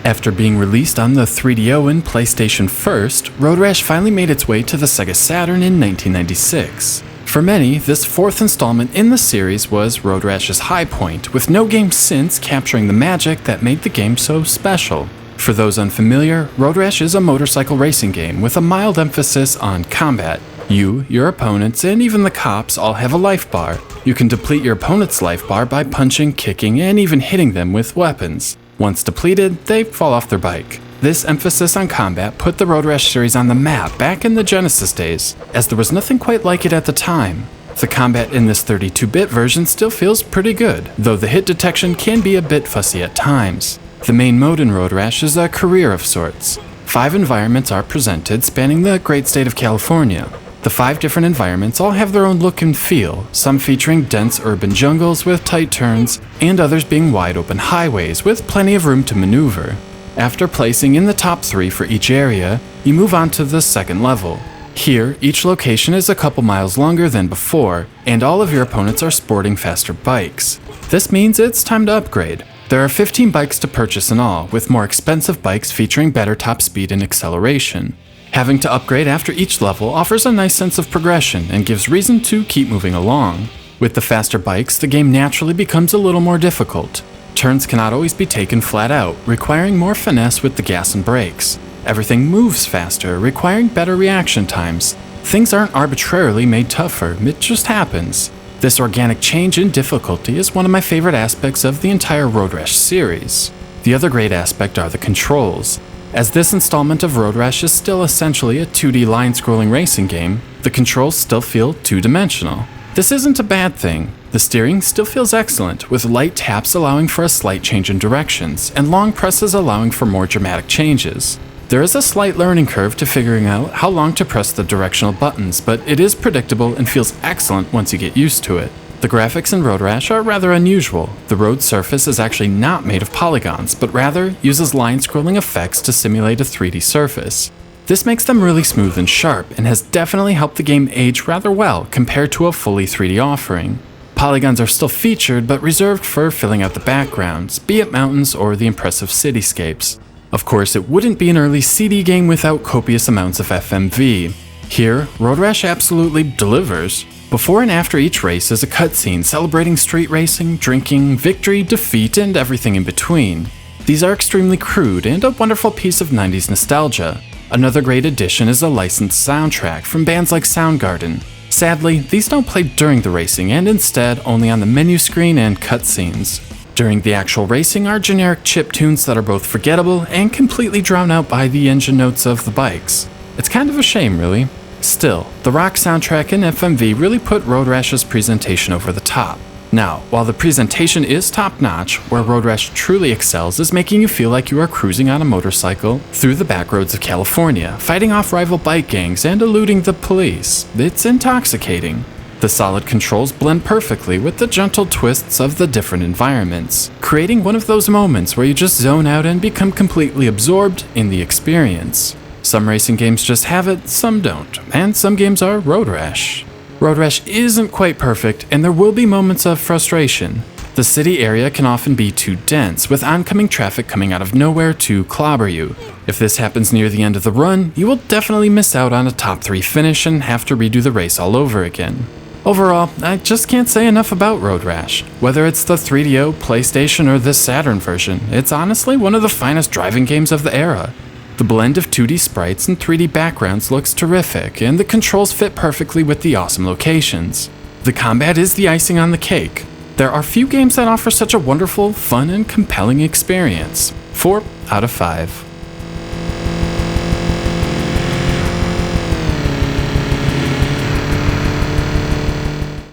After being released on the 3DO and PlayStation first, Road Rash finally made its way to the Sega Saturn in 1996. For many, this fourth installment in the series was Road Rash's high point, with no game since capturing the magic that made the game so special. For those unfamiliar, Road Rash is a motorcycle racing game with a mild emphasis on combat. You, your opponents, and even the cops all have a life bar. You can deplete your opponent's life bar by punching, kicking, and even hitting them with weapons. Once depleted, they fall off their bike. This emphasis on combat put the Road Rash series on the map back in the Genesis days, as there was nothing quite like it at the time. The combat in this 32-bit version still feels pretty good, though the hit detection can be a bit fussy at times. The main mode in Road Rash is a career of sorts. 5 environments are presented spanning the great state of California. The 5 different environments all have their own look and feel, some featuring dense urban jungles with tight turns, and others being wide open highways with plenty of room to maneuver. After placing in the top 3 for each area, you move on to the second level. Here, each location is a couple miles longer than before, and all of your opponents are sporting faster bikes. This means it's time to upgrade. There are 15 bikes to purchase in all, with more expensive bikes featuring better top speed and acceleration. Having to upgrade after each level offers a nice sense of progression and gives reason to keep moving along. With the faster bikes, the game naturally becomes a little more difficult. Turns cannot always be taken flat out, requiring more finesse with the gas and brakes. Everything moves faster, requiring better reaction times. Things aren't arbitrarily made tougher, it just happens. This organic change in difficulty is one of my favorite aspects of the entire Road Rash series. The other great aspect are the controls. As this installment of Road Rash is still essentially a 2D line-scrolling racing game, the controls still feel two-dimensional. This isn't a bad thing. The steering still feels excellent, with light taps allowing for a slight change in directions, and long presses allowing for more dramatic changes. There is a slight learning curve to figuring out how long to press the directional buttons, but it is predictable and feels excellent once you get used to it. The graphics in Road Rash are rather unusual. The road surface is actually not made of polygons, but rather uses line-scrolling effects to simulate a 3D surface. This makes them really smooth and sharp, and has definitely helped the game age rather well compared to a fully 3D offering. Polygons are still featured, but reserved for filling out the backgrounds, be it mountains or the impressive cityscapes. Of course, it wouldn't be an early CD game without copious amounts of FMV. Here, Road Rash absolutely delivers. Before and after each race is a cutscene celebrating street racing, drinking, victory, defeat, and everything in between. These are extremely crude and a wonderful piece of 90s nostalgia. Another great addition is a licensed soundtrack from bands like Soundgarden. Sadly, these don't play during the racing and instead only on the menu screen and cutscenes. During the actual racing are generic chip tunes that are both forgettable and completely drowned out by the engine notes of the bikes. It's kind of a shame, really. Still, the rock soundtrack and FMV really put Road Rash's presentation over the top. Now, while the presentation is top-notch, where Road Rash truly excels is making you feel like you are cruising on a motorcycle through the backroads of California, fighting off rival bike gangs and eluding the police. It's intoxicating. The solid controls blend perfectly with the gentle twists of the different environments, creating one of those moments where you just zone out and become completely absorbed in the experience. Some racing games just have it, some don't, and some games are Road Rash. Road Rash isn't quite perfect, and there will be moments of frustration. The city area can often be too dense, with oncoming traffic coming out of nowhere to clobber you. If this happens near the end of the run, you will definitely miss out on a top 3 finish and have to redo the race all over again. Overall, I just can't say enough about Road Rash. Whether it's the 3DO, PlayStation, or this Saturn version, it's honestly one of the finest driving games of the era. The blend of 2D sprites and 3D backgrounds looks terrific, and the controls fit perfectly with the awesome locations. The combat is the icing on the cake. There are few games that offer such a wonderful, fun, and compelling experience. 4 out of 5.